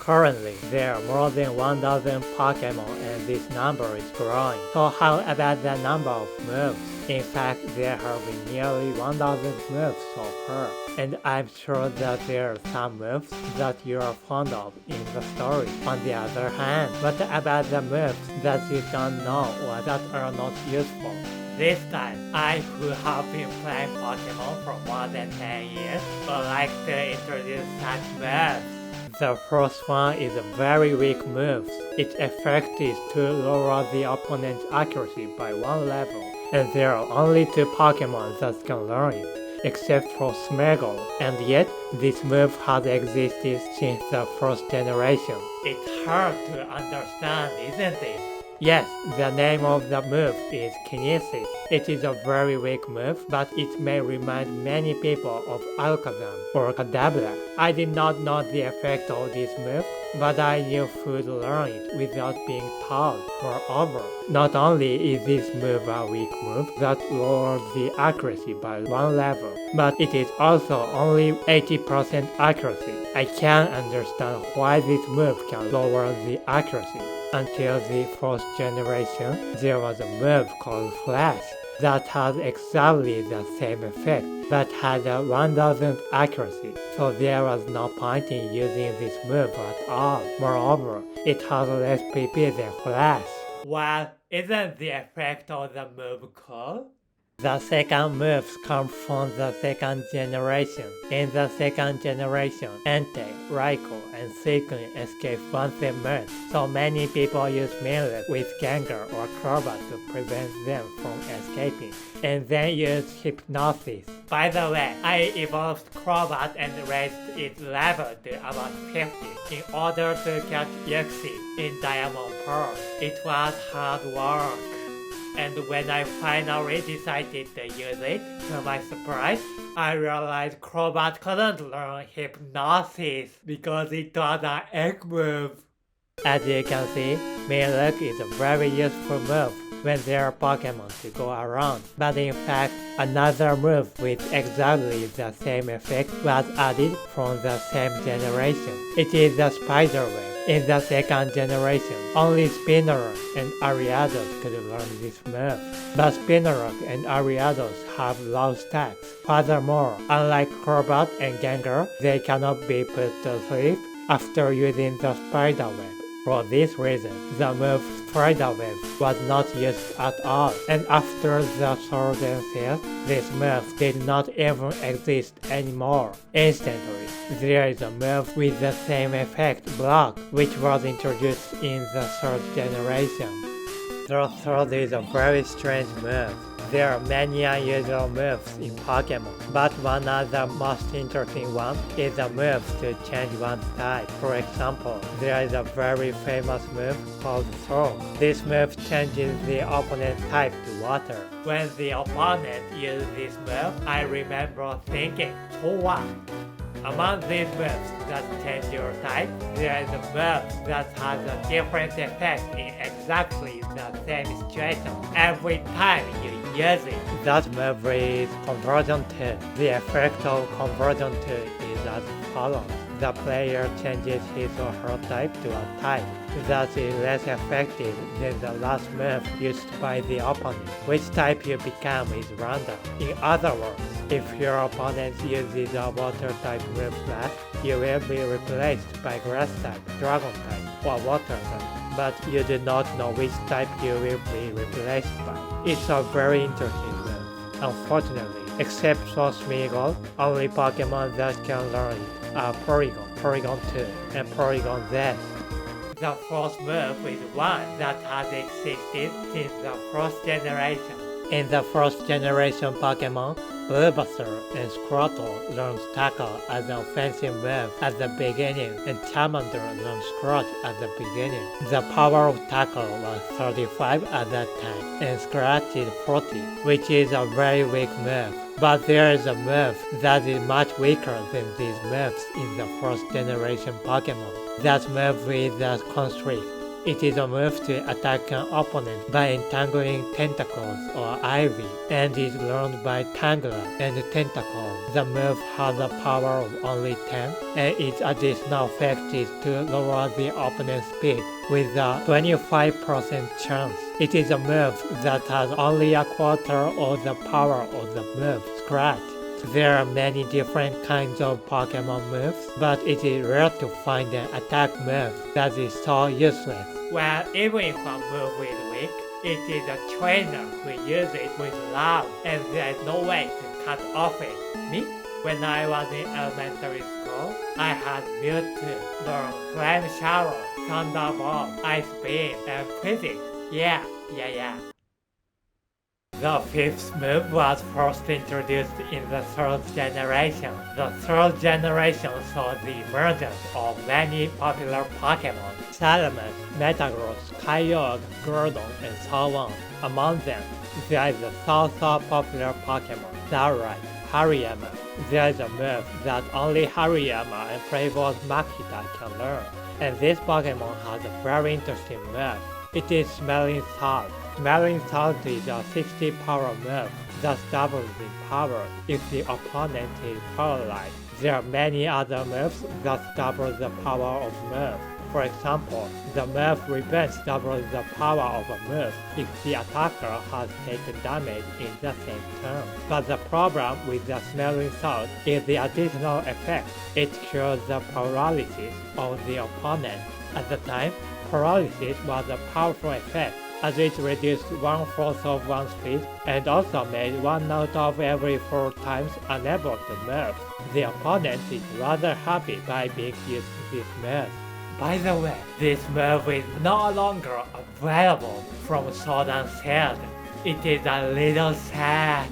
Currently, there are more than 1,000 Pokemon and this number is growing. So how about the number of moves? In fact, there have been nearly 1,000 moves so far. And I'm sure that there are some moves that you are fond of in the story. On the other hand, what about the moves that you don't know or that are not useful? This time, I who have been playing Pokemon for more than 10 years would like to introduce such moves. The first one is a very weak move. Its effect is to lower the opponent's accuracy by 1 level, and there are only 2 Pokemon that can learn it, except for Smeargle, and yet this move has existed since the first generation. It's hard to understand, isn't it? Yes, the name of the move is Kinesis. It is a very weak move, but it may remind many people of Alakazam or Kadabra. I did not know the effect of this move, but I knew who to learn it without being told. Moreover, not only is this move a weak move that lowers the accuracy by 1 level, but it is also only 80% accuracy. I can't understand why this move can lower the accuracy. Until the first generation, there was a move called Flash that had exactly the same effect but had a 1000 accuracy, so there was no point in using this move at all. Moreover, it has less PP than Flash. Well, isn't the effect of the move cool? The second moves come from the second generation. In the second generation, Entei, Raikou, and Suicune escape once they merge, so many people use Melee with Gengar or Crobat to prevent them from escaping, and then use Hypnosis. By the way, I evolved Crobat and raised its level to about 50 in order to catch Uxie in Diamond Pearl. It was hard work. And when I finally decided to use it, to my surprise, I realized Crobat couldn't learn Hypnosis because it was an egg move. As you can see, Milook is a very useful move when there are Pokemon to go around, but in fact, another move with exactly the same effect was added from the same generation. It is the Spider Web. In the second generation, only Spinarak and Ariados could learn this move, but Spinarak and Ariados have low stats. Furthermore, unlike Crobat and Gengar, they cannot be put to sleep after using the Spider Web. For this reason, the move Spider Web was not used at all, and after the Sword and Shield, this move did not even exist anymore. Instantly, there is a move with the same effect, Block, which was introduced in the third generation. The third is a very strange move. There are many unusual moves in Pokemon, but one of the most interesting one is a move to change one's type. For example, there is a very famous move called Throw. This move changes the opponent's type to water. When the opponent uses this move, I remember thinking, so what? Among these moves that change your type, there is a move that has a different effect in exactly the same situation every time you use it. That move is Conversion 2. The effect of Conversion 2 is as follows. The player changes his or her type to a type that is less effective than the last move used by the opponent. Which type you become is random. In other words, if your opponent uses a water type move last, you will be replaced by grass type, dragon type, or water type, but you do not know which type you will be replaced by. It's a very interesting move. Unfortunately, except for Smeargle, only Pokemon that can learn it are Porygon, Porygon 2, and Porygon Z. The fourth move is one that has existed since the first generation. In the first generation Pokemon, Bulbasaur and Squirtle learned Tackle as an offensive move at the beginning, and Charmander learned Scratch at the beginning. The power of Tackle was 35 at that time, and Scratch is 40, which is a very weak move. But there is a move that is much weaker than these moves in the first generation Pokemon. That move is the Constrict. It is a move to attack an opponent by entangling tentacles or ivy, and is learned by Tangler and Tentacle. The move has a power of only 10, and its additional effect is to lower the opponent's speed with a 25% chance. It is a move that has only a quarter of the power of the move Scratch. There are many different kinds of Pokemon moves, but it is rare to find an attack move that is so useless. Well, even if a move is weak, it is a trainer who uses it with love, and there is no way to cut off it. Me? When I was in elementary school, I had Mewtwo, learn Flame Shower, Thunderbolt, Ice Beam, and Physics. Yeah. The fifth move was first introduced in the third generation. The third generation saw the emergence of many popular Pokemon: Salamence, Metagross, Kyogre, Groudon, and so on. Among them, there is a so popular Pokemon, Darkrai, Hariyama. There is a move that only Hariyama and Flavor's Makita can learn, and this Pokemon has a very interesting move. It is Smelling Salt. Smelling Salt is a 60 power move that doubles in power if the opponent is paralyzed. There are many other moves that double the power of move. For example, the move Revenge doubles the power of a move if the attacker has taken damage in the same turn. But the problem with the Smelling Salt is the additional effect. It cures the paralysis of the opponent. At the time, paralysis was a powerful effect, as it reduced 1/4 of one's speed and also made 1 out of every 4 times unable to move. The opponent is rather happy by being used this move. By the way, this move is no longer available from Sword and Shield. It is a little sad.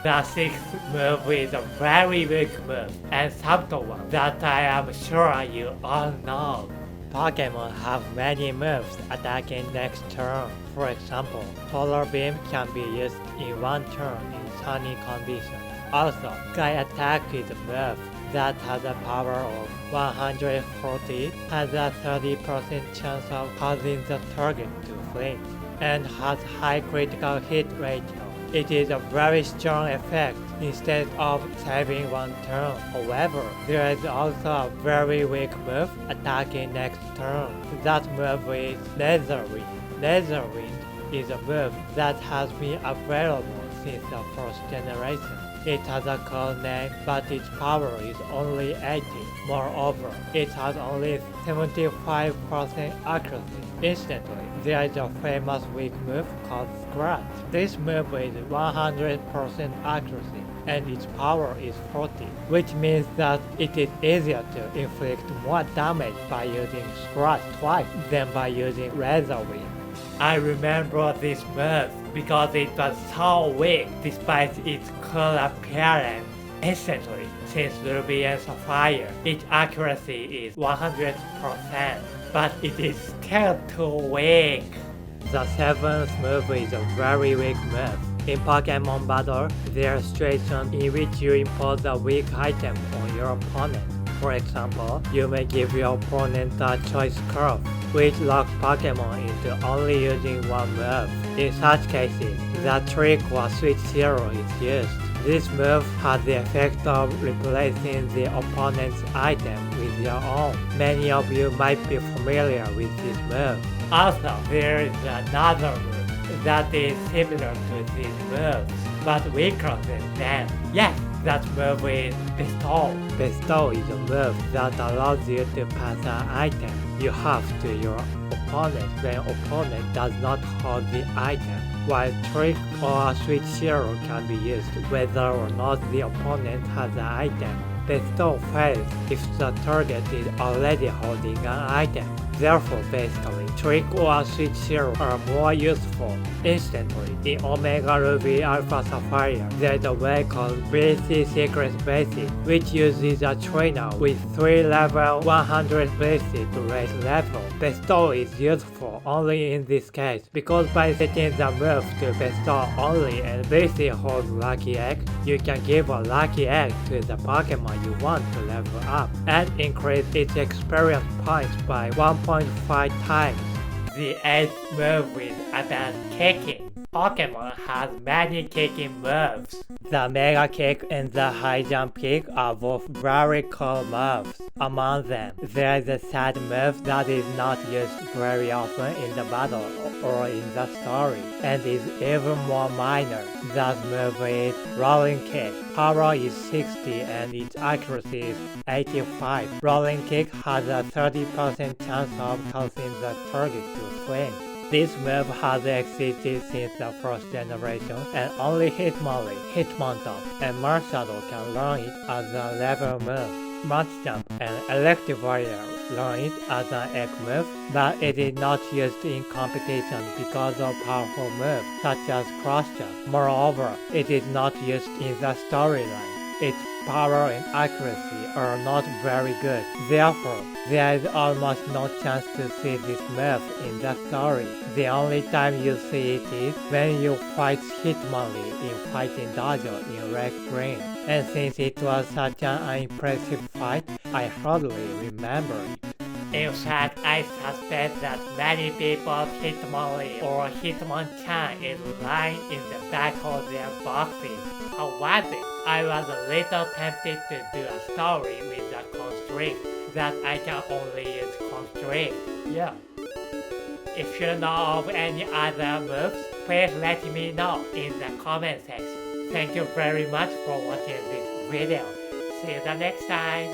The sixth move is a very weak move and subtle one that I am sure you all know. Pokemon have many moves attacking next turn. For example, Solar Beam can be used in one turn in sunny conditions. Also, Sky Attack is a move that has a power of 140, has a 30% chance of causing the target to flinch, and has high critical hit ratio. It is a very strong effect instead of saving one turn. However, there is also a very weak move attacking next turn. That move is Laser Wind. Laser Wind is a move that has been available since the first generation. It has a cool name, but its power is only 80. Moreover, it has only 75% accuracy. Instantly, there is a famous weak move called Scratch. This move is 100% accuracy, and its power is 40, which means that it is easier to inflict more damage by using Scratch twice than by using Razor Wind. I remember this move because it was so weak despite its cool appearance. Instantly, since Ruby and Sapphire, its accuracy is 100%, but it is still too weak. The seventh move is a very weak move. In Pokemon Battle, there are situations in which you impose a weak item on your opponent. For example, you may give your opponent a choice curve, which locks Pokemon into only using one move. In such cases, the Trick or Switch Zero is used. This move has the effect of replacing the opponent's item with your own. Many of you might be familiar with this move. Also, there is another move that is similar to these moves, but weaker than them. Yes, that move is Bestow. Bestow is a move that allows you to pass an item you have to your opponent when opponent does not hold the item, while Trick or Switch Zero can be used whether or not the opponent has an item. Bestow fails if the target is already holding an item. Therefore, basically, Trick or Switch Zero are more useful. Instantly, in Omega Ruby Alpha Sapphire, there is a way called BC Secret Basic, which uses a trainer with 3 level 100 basic to raise level. Bestow is useful only in this case, because by setting the move to Bestow only and BC holds Lucky Egg, you can give a Lucky Egg to the Pokemon you want to level up, and increase its experience points by 1.5 times. The 8th move is about kicking. Pokemon has many kicking moves. The Mega Kick and the High Jump Kick are both very cool moves. Among them, there is a sad move that is not used very often in the battle or in the story, and is even more minor. That move is Rolling Kick. Power is 60 and its accuracy is 85. Rolling Kick has a 30% chance of causing the target to swing. This move has existed since the first generation, and only Hitmonlee, Hitmontop, and Marshadow can learn it as a level move. Machamp and Electivire learn it as an egg move, but it is not used in competition because of powerful moves such as Cross Jump. Moreover, it is not used in the storyline. Its power and accuracy are not very good. Therefore, there is almost no chance to see this move in the story. The only time you see it is when you fight Hitmonlee in Fighting Dojo in Red Green. And since it was such an unimpressive fight, I hardly remember it. In fact, I suspect that many people's Hitmonlee or Hitmonchan is lying in the back of their boxes. How was it? I was a little tempted to do a story with a constrict that I can only use constrict. Yeah. If you know of any other moves, please let me know in the comment section. Thank you very much for watching this video. See you the next time.